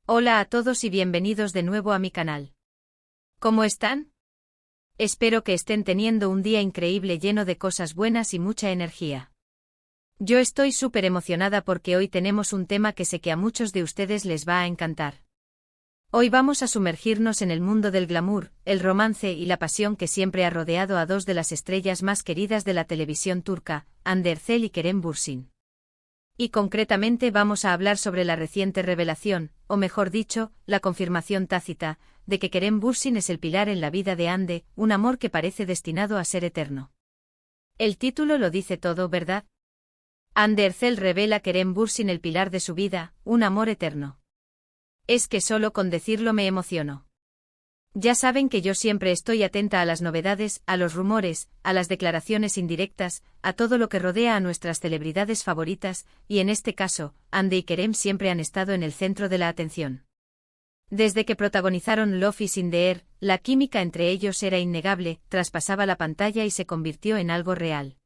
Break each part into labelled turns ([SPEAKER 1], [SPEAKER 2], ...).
[SPEAKER 1] Hola a todos y bienvenidos de nuevo a mi canal. ¿Cómo están? Espero que estén teniendo un día increíble lleno de cosas buenas y mucha energía. Yo estoy súper emocionada porque hoy tenemos un tema que sé que a muchos de ustedes les va a encantar. Hoy vamos a sumergirnos en el mundo del glamour, el romance y la pasión que siempre ha rodeado a dos de las estrellas más queridas de la televisión turca, Hande Erçel y Kerem Bürsin. Y concretamente vamos a hablar sobre la reciente revelación, o mejor dicho, la confirmación tácita, de que Kerem Bürsin es el pilar en la vida de Hande, un amor que parece destinado a ser eterno. El título lo dice todo, ¿verdad? Hande Erçel revela Kerem Bürsin el pilar de su vida, un amor eterno. Es que solo con decirlo me emociono. Ya saben que yo siempre estoy atenta a las novedades, a los rumores, a las declaraciones indirectas, a todo lo que rodea a nuestras celebridades favoritas, y en este caso, Hande y Kerem siempre han estado en el centro de la atención. Desde que protagonizaron Love is in the Air, la química entre ellos era innegable, traspasaba la pantalla y se convirtió en algo real.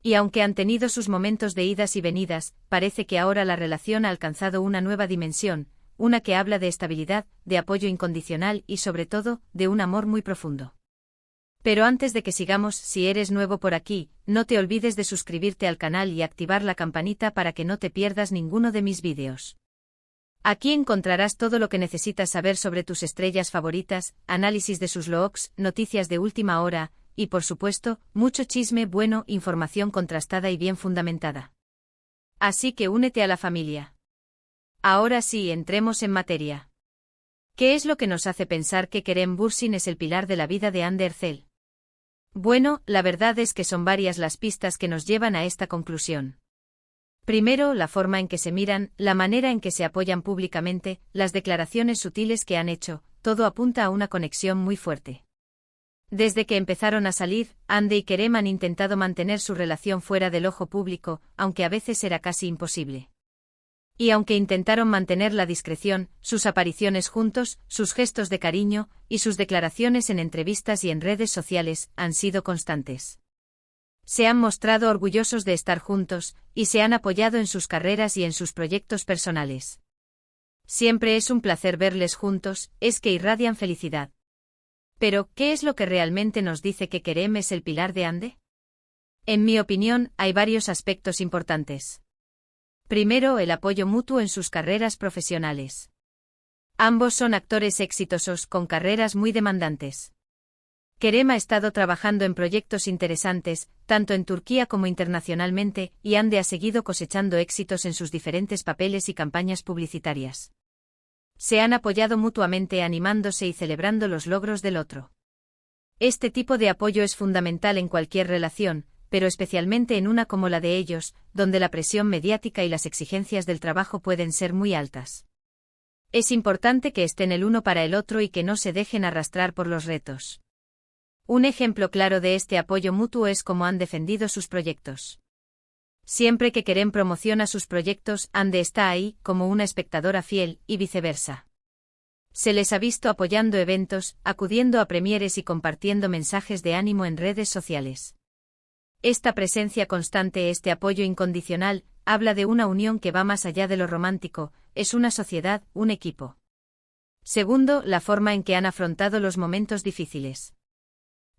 [SPEAKER 1] Y aunque han tenido sus momentos de idas y venidas, parece que ahora la relación ha alcanzado una nueva dimensión, una que habla de estabilidad, de apoyo incondicional y sobre todo, de un amor muy profundo. Pero antes de que sigamos, si eres nuevo por aquí, no te olvides de suscribirte al canal y activar la campanita para que no te pierdas ninguno de mis vídeos. Aquí encontrarás todo lo que necesitas saber sobre tus estrellas favoritas, análisis de sus looks, noticias de última hora, y por supuesto, mucho chisme bueno, información contrastada y bien fundamentada. Así que únete a la familia. Ahora sí, entremos en materia. ¿Qué es lo que nos hace pensar que Kerem Bürsin es el pilar de la vida de Hande Erçel? Bueno, la verdad es que son varias las pistas que nos llevan a esta conclusión. Primero, la forma en que se miran, la manera en que se apoyan públicamente, las declaraciones sutiles que han hecho, todo apunta a una conexión muy fuerte. Desde que empezaron a salir, Hande y Kerem han intentado mantener su relación fuera del ojo público, aunque a veces era casi imposible. Y aunque intentaron mantener la discreción, sus apariciones juntos, sus gestos de cariño, y sus declaraciones en entrevistas y en redes sociales, han sido constantes. Se han mostrado orgullosos de estar juntos, y se han apoyado en sus carreras y en sus proyectos personales. Siempre es un placer verles juntos, es que irradian felicidad. Pero, ¿qué es lo que realmente nos dice que Kerem es el pilar de Hande? En mi opinión, hay varios aspectos importantes. Primero, el apoyo mutuo en sus carreras profesionales. Ambos son actores exitosos con carreras muy demandantes. Kerem ha estado trabajando en proyectos interesantes, tanto en Turquía como internacionalmente, y Hande ha seguido cosechando éxitos en sus diferentes papeles y campañas publicitarias. Se han apoyado mutuamente animándose y celebrando los logros del otro. Este tipo de apoyo es fundamental en cualquier relación, pero especialmente en una como la de ellos, donde la presión mediática y las exigencias del trabajo pueden ser muy altas. Es importante que estén el uno para el otro y que no se dejen arrastrar por los retos. Un ejemplo claro de este apoyo mutuo es cómo han defendido sus proyectos. Siempre que Kerem promociona sus proyectos, Hande está ahí, como una espectadora fiel, y viceversa. Se les ha visto apoyando eventos, acudiendo a premieres y compartiendo mensajes de ánimo en redes sociales. Esta presencia constante, este apoyo incondicional, habla de una unión que va más allá de lo romántico, es una sociedad, un equipo. Segundo, la forma en que han afrontado los momentos difíciles.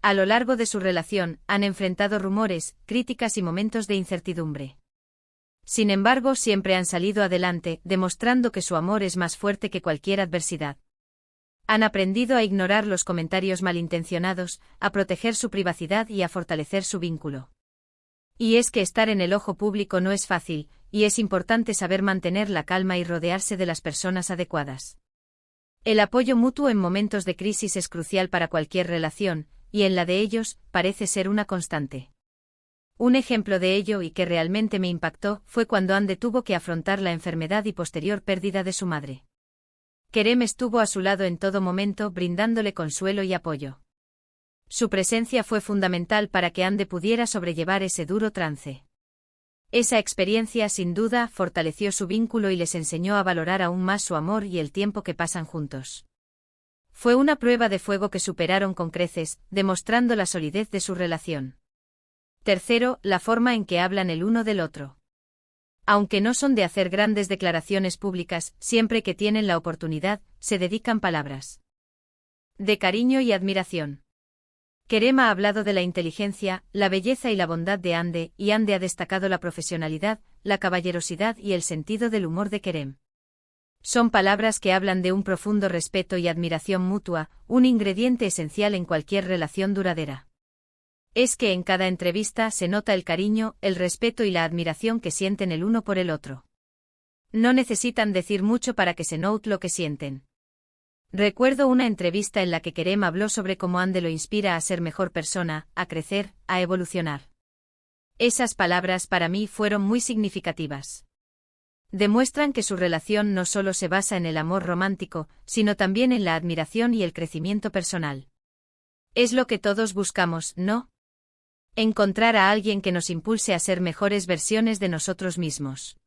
[SPEAKER 1] A lo largo de su relación, han enfrentado rumores, críticas y momentos de incertidumbre. Sin embargo, siempre han salido adelante, demostrando que su amor es más fuerte que cualquier adversidad. Han aprendido a ignorar los comentarios malintencionados, a proteger su privacidad y a fortalecer su vínculo. Y es que estar en el ojo público no es fácil, y es importante saber mantener la calma y rodearse de las personas adecuadas. El apoyo mutuo en momentos de crisis es crucial para cualquier relación, y en la de ellos, parece ser una constante. Un ejemplo de ello y que realmente me impactó fue cuando Hande tuvo que afrontar la enfermedad y posterior pérdida de su madre. Kerem estuvo a su lado en todo momento, brindándole consuelo y apoyo. Su presencia fue fundamental para que Hande pudiera sobrellevar ese duro trance. Esa experiencia, sin duda, fortaleció su vínculo y les enseñó a valorar aún más su amor y el tiempo que pasan juntos. Fue una prueba de fuego que superaron con creces, demostrando la solidez de su relación. Tercero, la forma en que hablan el uno del otro. Aunque no son de hacer grandes declaraciones públicas, siempre que tienen la oportunidad, se dedican palabras de cariño y admiración. Kerem ha hablado de la inteligencia, la belleza y la bondad de Hande, y Hande ha destacado la profesionalidad, la caballerosidad y el sentido del humor de Kerem. Son palabras que hablan de un profundo respeto y admiración mutua, un ingrediente esencial en cualquier relación duradera. Es que en cada entrevista se nota el cariño, el respeto y la admiración que sienten el uno por el otro. No necesitan decir mucho para que se note lo que sienten. Recuerdo una entrevista en la que Kerem habló sobre cómo Hande lo inspira a ser mejor persona, a crecer, a evolucionar. Esas palabras para mí fueron muy significativas. Demuestran que su relación no solo se basa en el amor romántico, sino también en la admiración y el crecimiento personal. Es lo que todos buscamos, ¿no? Encontrar a alguien que nos impulse a ser mejores versiones de nosotros mismos.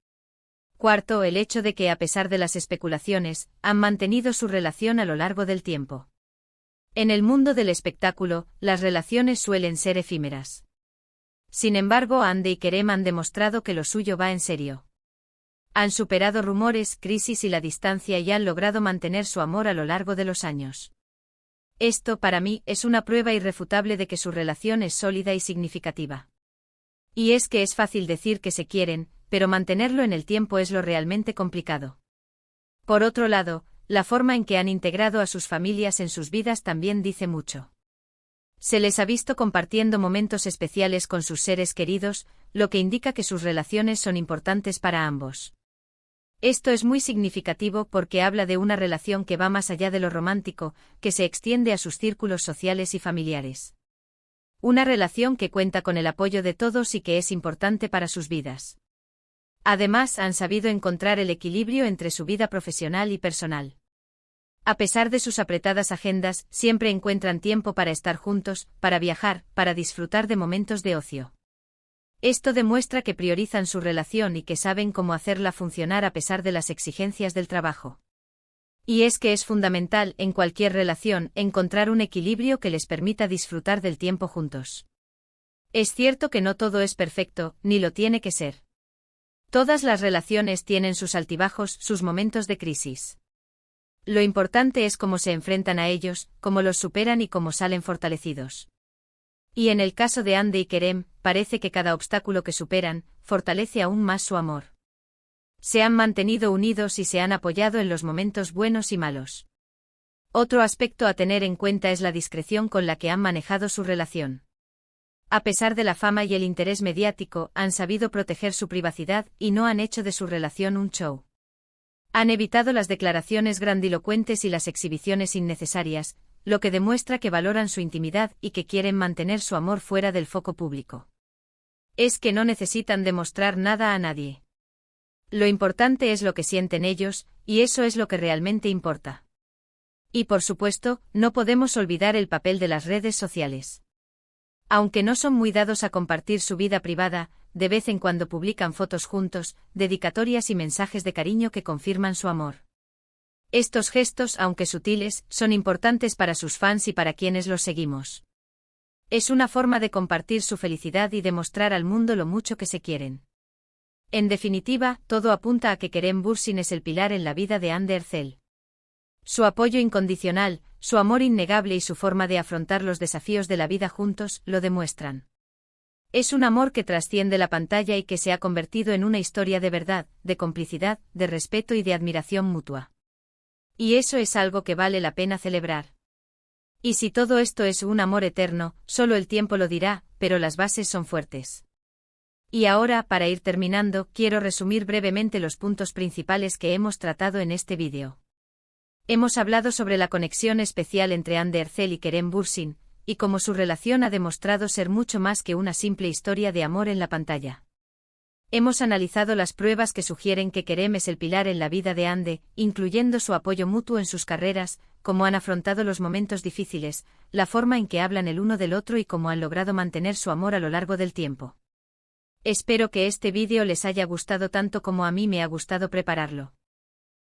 [SPEAKER 1] Cuarto, el hecho de que, a pesar de las especulaciones, han mantenido su relación a lo largo del tiempo. En el mundo del espectáculo, las relaciones suelen ser efímeras. Sin embargo, Hande y Kerem han demostrado que lo suyo va en serio. Han superado rumores, crisis y la distancia y han logrado mantener su amor a lo largo de los años. Esto, para mí, es una prueba irrefutable de que su relación es sólida y significativa. Y es que es fácil decir que se quieren, pero mantenerlo en el tiempo es lo realmente complicado. Por otro lado, la forma en que han integrado a sus familias en sus vidas también dice mucho. Se les ha visto compartiendo momentos especiales con sus seres queridos, lo que indica que sus relaciones son importantes para ambos. Esto es muy significativo porque habla de una relación que va más allá de lo romántico, que se extiende a sus círculos sociales y familiares. Una relación que cuenta con el apoyo de todos y que es importante para sus vidas. Además, han sabido encontrar el equilibrio entre su vida profesional y personal. A pesar de sus apretadas agendas, siempre encuentran tiempo para estar juntos, para viajar, para disfrutar de momentos de ocio. Esto demuestra que priorizan su relación y que saben cómo hacerla funcionar a pesar de las exigencias del trabajo. Y es que es fundamental, en cualquier relación, encontrar un equilibrio que les permita disfrutar del tiempo juntos. Es cierto que no todo es perfecto, ni lo tiene que ser. Todas las relaciones tienen sus altibajos, sus momentos de crisis. Lo importante es cómo se enfrentan a ellos, cómo los superan y cómo salen fortalecidos. Y en el caso de Hande y Kerem, parece que cada obstáculo que superan, fortalece aún más su amor. Se han mantenido unidos y se han apoyado en los momentos buenos y malos. Otro aspecto a tener en cuenta es la discreción con la que han manejado su relación. A pesar de la fama y el interés mediático, han sabido proteger su privacidad y no han hecho de su relación un show. Han evitado las declaraciones grandilocuentes y las exhibiciones innecesarias, lo que demuestra que valoran su intimidad y que quieren mantener su amor fuera del foco público. Es que no necesitan demostrar nada a nadie. Lo importante es lo que sienten ellos, y eso es lo que realmente importa. Y por supuesto, no podemos olvidar el papel de las redes sociales. Aunque no son muy dados a compartir su vida privada, de vez en cuando publican fotos juntos, dedicatorias y mensajes de cariño que confirman su amor. Estos gestos, aunque sutiles, son importantes para sus fans y para quienes los seguimos. Es una forma de compartir su felicidad y demostrar al mundo lo mucho que se quieren. En definitiva, todo apunta a que Kerem Bürsin es el pilar en la vida de Hande Erçel. Su apoyo incondicional, su amor innegable y su forma de afrontar los desafíos de la vida juntos, lo demuestran. Es un amor que trasciende la pantalla y que se ha convertido en una historia de verdad, de complicidad, de respeto y de admiración mutua. Y eso es algo que vale la pena celebrar. Y si todo esto es un amor eterno, solo el tiempo lo dirá, pero las bases son fuertes. Y ahora, para ir terminando, quiero resumir brevemente los puntos principales que hemos tratado en este vídeo. Hemos hablado sobre la conexión especial entre Hande Erçel y Kerem Bürsin, y cómo su relación ha demostrado ser mucho más que una simple historia de amor en la pantalla. Hemos analizado las pruebas que sugieren que Kerem es el pilar en la vida de Hande, incluyendo su apoyo mutuo en sus carreras, cómo han afrontado los momentos difíciles, la forma en que hablan el uno del otro y cómo han logrado mantener su amor a lo largo del tiempo. Espero que este vídeo les haya gustado tanto como a mí me ha gustado prepararlo.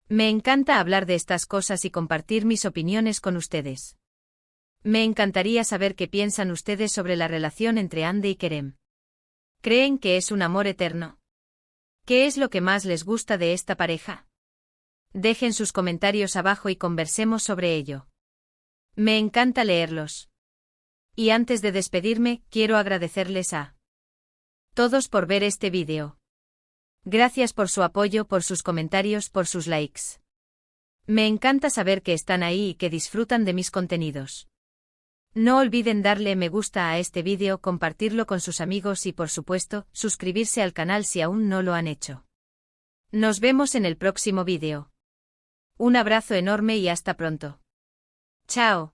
[SPEAKER 1] Me encanta hablar de estas cosas y compartir mis opiniones con ustedes. Me encantaría saber qué piensan ustedes sobre la relación entre Hande y Kerem. ¿Creen que es un amor eterno? ¿Qué es lo que más les gusta de esta pareja? Dejen sus comentarios abajo y conversemos sobre ello. Me encanta leerlos. Y antes de despedirme, quiero agradecerles a todos por ver este vídeo. Gracias por su apoyo, por sus comentarios, por sus likes. Me encanta saber que están ahí y que disfrutan de mis contenidos. No olviden darle me gusta a este vídeo, compartirlo con sus amigos y por supuesto, suscribirse al canal si aún no lo han hecho. Nos vemos en el próximo vídeo. Un abrazo enorme y hasta pronto. Chao.